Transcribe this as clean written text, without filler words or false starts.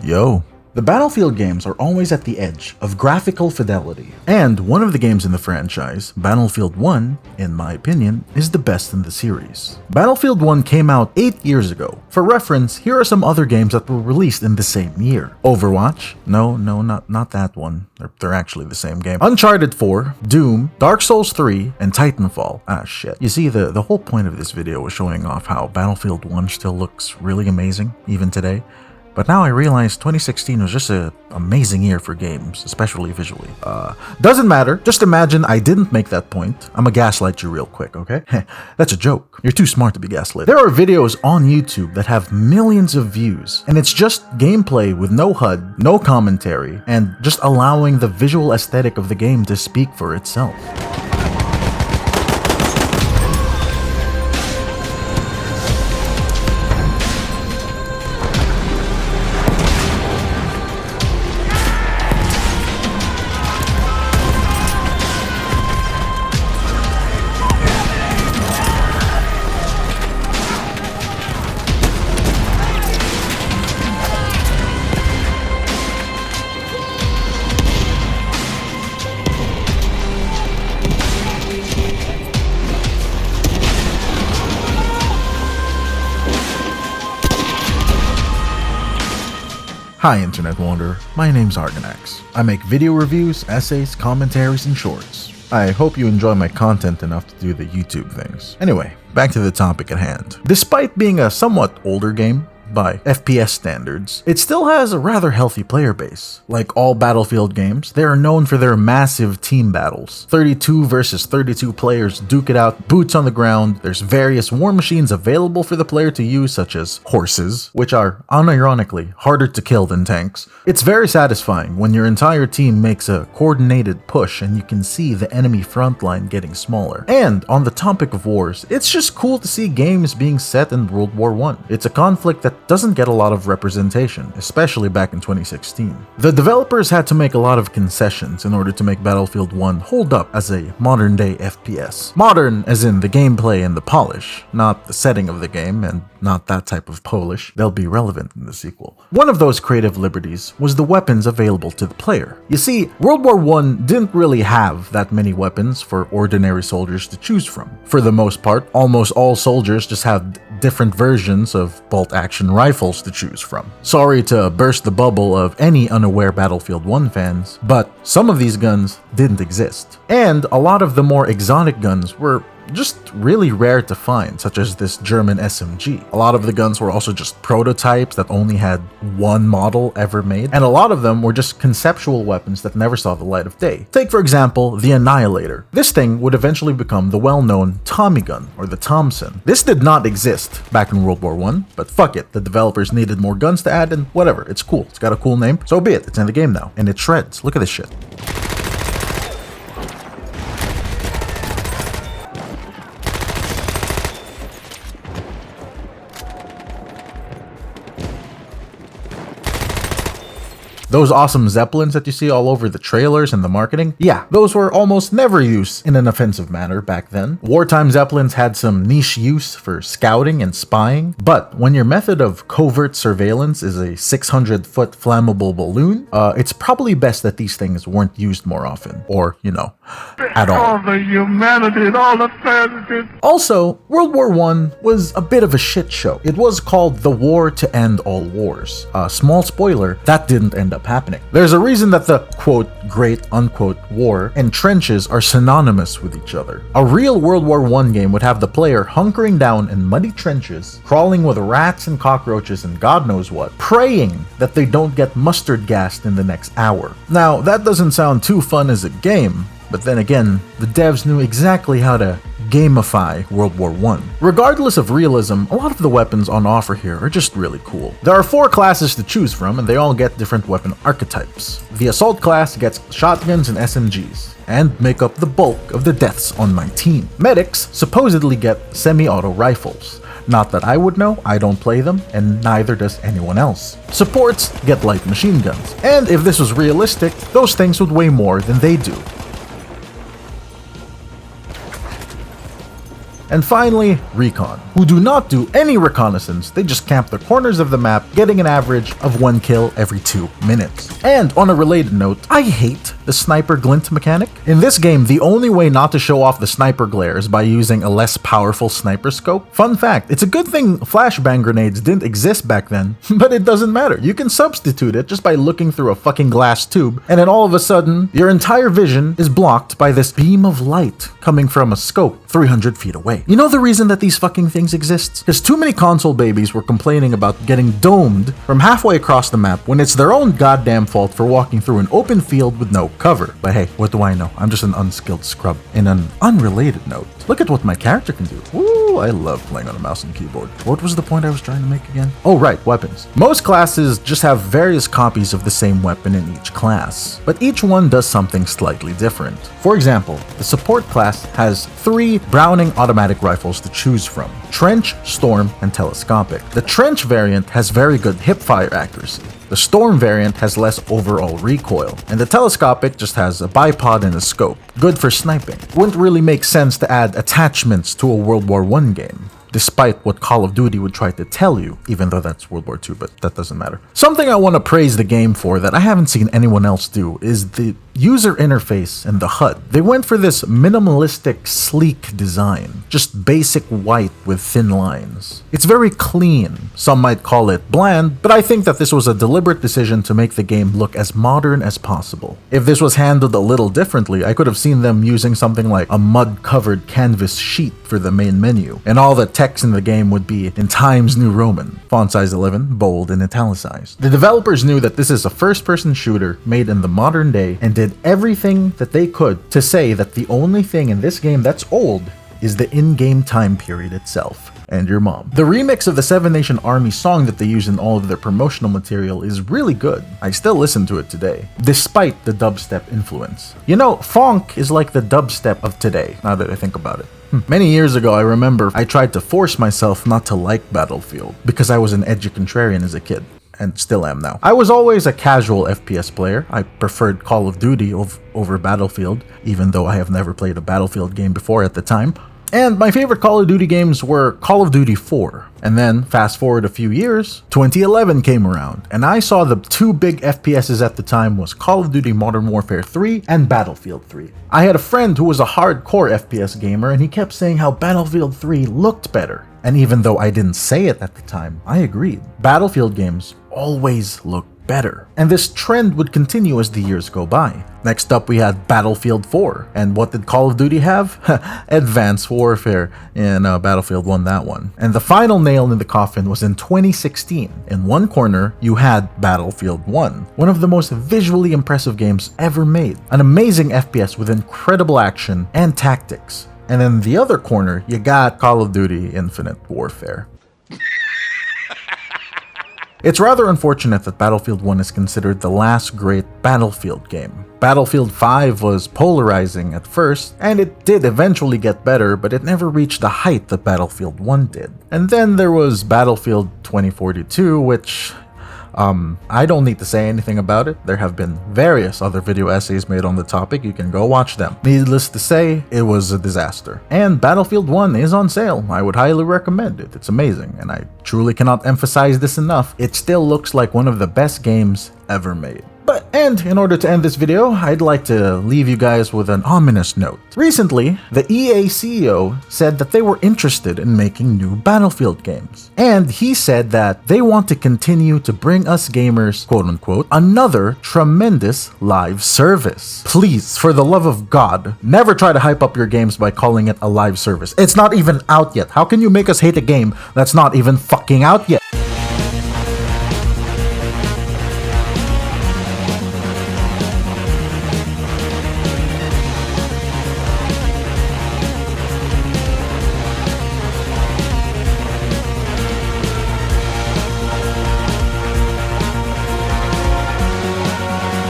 Yo. The Battlefield games are always at the edge of graphical fidelity, and one of the games in the franchise, Battlefield 1, in my opinion, is the best in the series. Battlefield 1 came out 8 years ago. For reference, here are some other games that were released in the same year. Overwatch? No, not that one. They're actually the same game. Uncharted 4, Doom, Dark Souls 3, and Titanfall. Ah shit. You see, the whole point of this video was showing off how Battlefield 1 still looks really amazing, even today. But now I realize 2016 was just an amazing year for games, especially visually. Doesn't matter, just imagine I didn't make that point. I'ma gaslight you real quick, okay? That's a joke. You're too smart to be gaslit. There are videos on YouTube that have millions of views, and it's just gameplay with no HUD, no commentary, and just allowing the visual aesthetic of the game to speak for itself. Hi Internet Wanderer, my name's Argonax. I make video reviews, essays, commentaries, and shorts. I hope you enjoy my content enough to do the YouTube things. Anyway, back to the topic at hand. Despite being a somewhat older game, by FPS standards, it still has a rather healthy player base. Like all Battlefield games, they are known for their massive team battles. 32 versus 32 players duke it out, boots on the ground. There's various war machines available for the player to use, such as horses, which are unironically harder to kill than tanks. It's very satisfying when your entire team makes a coordinated push and you can see the enemy front line getting smaller. And on the topic of wars, it's just cool to see games being set in World War I. It's a conflict that doesn't get a lot of representation, especially back in 2016. The developers had to make a lot of concessions in order to make Battlefield 1 hold up as a modern-day FPS. Modern as in the gameplay and the polish, not the setting of the game, and not that type of polish. They'll be relevant in the sequel. One of those creative liberties was the weapons available to the player. You see, World War I didn't really have that many weapons for ordinary soldiers to choose from. For the most part, almost all soldiers just have different versions of bolt-action rifles to choose from. Sorry to burst the bubble of any unaware Battlefield 1 fans, but some of these guns didn't exist. And a lot of the more exotic guns were just really rare to find, such as this German SMG. A lot of the guns were also just prototypes that only had one model ever made, and a lot of them were just conceptual weapons that never saw the light of day. Take for example, the Annihilator. This thing would eventually become the well-known Tommy gun, or the Thompson. This did not exist back in World War I, but fuck it, the developers needed more guns to add, and whatever, it's cool. It's got a cool name, so be it, it's in the game now. And it shreds. Look at this shit. Those awesome Zeppelins that you see all over the trailers and the marketing, yeah, those were almost never used in an offensive manner back then. Wartime Zeppelins had some niche use for scouting and spying, but when your method of covert surveillance is a 600-foot flammable balloon, it's probably best that these things weren't used more often, or, you know, at all. All the humanity and all the tragedy. Also, World War I was a bit of a shit show. It was called the War to End All Wars. Small spoiler, that didn't end up happening. There's a reason that the quote great unquote war and trenches are synonymous with each other. A real World War I game would have the player hunkering down in muddy trenches, crawling with rats and cockroaches and God knows what, praying that they don't get mustard gassed in the next hour. Now, that doesn't sound too fun as a game, but then again, the devs knew exactly how to gamify World War I. Regardless of realism, a lot of the weapons on offer here are just really cool. There are 4 classes to choose from, and they all get different weapon archetypes. The Assault class gets shotguns and SMGs, and make up the bulk of the deaths on my team. Medics supposedly get semi-auto rifles. Not that I would know, I don't play them, and neither does anyone else. Supports get light machine guns, and if this was realistic, those things would weigh more than they do. And finally, recon, who do not do any reconnaissance, they just camp the corners of the map, getting an average of 1 kill every 2 minutes. And on a related note, I hate the sniper glint mechanic. In this game, the only way not to show off the sniper glare is by using a less powerful sniper scope. Fun fact, it's a good thing flashbang grenades didn't exist back then, but it doesn't matter. You can substitute it just by looking through a fucking glass tube, and then all of a sudden, your entire vision is blocked by this beam of light coming from a scope 300 feet away. You know the reason that these fucking things exist? Because too many console babies were complaining about getting domed from halfway across the map when it's their own goddamn fault for walking through an open field with no cover. But hey, what do I know? I'm just an unskilled scrub. In an unrelated note, look at what my character can do. Woo, I love playing on a mouse and keyboard. What was the point I was trying to make again? Oh right, weapons. Most classes just have various copies of the same weapon in each class, but each one does something slightly different. For example, the support class has 3 Browning automatic rifles to choose from: Trench, Storm, and Telescopic. The Trench variant has very good hipfire accuracy. The Storm variant has less overall recoil, and the Telescopic just has a bipod and a scope, good for sniping. Wouldn't really make sense to add attachments to a World War I game, despite what Call of Duty would try to tell you, even though that's World War II, but that doesn't matter. Something I want to praise the game for that I haven't seen anyone else do is the user interface and the HUD. They went for this minimalistic, sleek design, just basic white with thin lines. It's very clean. Some might call it bland, but I think that this was a deliberate decision to make the game look as modern as possible. If this was handled a little differently, I could have seen them using something like a mud-covered canvas sheet for the main menu, and all the text in the game would be in Times New Roman, font size 11, bold, and italicized. The developers knew that this is a first-person shooter made in the modern day and did everything that they could to say that the only thing in this game that's old is the in-game time period itself. And your mom. The remix of the Seven Nation Army song that they use in all of their promotional material is really good. I still listen to it today, despite the dubstep influence. You know, funk is like the dubstep of today, now that I think about it. Many years ago, I remember I tried to force myself not to like Battlefield because I was an edgy contrarian as a kid, and still am now. I was always a casual FPS player. I preferred Call of Duty over Battlefield, even though I have never played a Battlefield game before at the time. And my favorite Call of Duty games were Call of Duty 4. And then, fast forward a few years, 2011 came around, and I saw the 2 big FPSs at the time was Call of Duty Modern Warfare 3 and Battlefield 3. I had a friend who was a hardcore FPS gamer, and he kept saying how Battlefield 3 looked better. And even though I didn't say it at the time, I agreed. Battlefield games always look better. And this trend would continue as the years go by. Next up, we had Battlefield 4. And what did Call of Duty have? Advanced Warfare, and Battlefield won that one. And the final nail in the coffin was in 2016. In one corner, you had Battlefield 1, one of the most visually impressive games ever made. An amazing FPS with incredible action and tactics. And in the other corner, you got Call of Duty Infinite Warfare. It's rather unfortunate that Battlefield 1 is considered the last great Battlefield game. Battlefield 5 was polarizing at first, and it did eventually get better, but it never reached the height that Battlefield 1 did. And then there was Battlefield 2042, which I don't need to say anything about it. There have been various other video essays made on the topic. You can go watch them. Needless to say, it was a disaster. And Battlefield 1 is on sale. I would highly recommend it. It's amazing, and I truly cannot emphasize this enough. It still looks like one of the best games ever made. And in order to end this video, I'd like to leave you guys with an ominous note. Recently, the EA CEO said that they were interested in making new Battlefield games. And he said that they want to continue to bring us gamers, quote unquote, another tremendous live service. Please, for the love of God, never try to hype up your games by calling it a live service. It's not even out yet. How can you make us hate a game that's not even fucking out yet?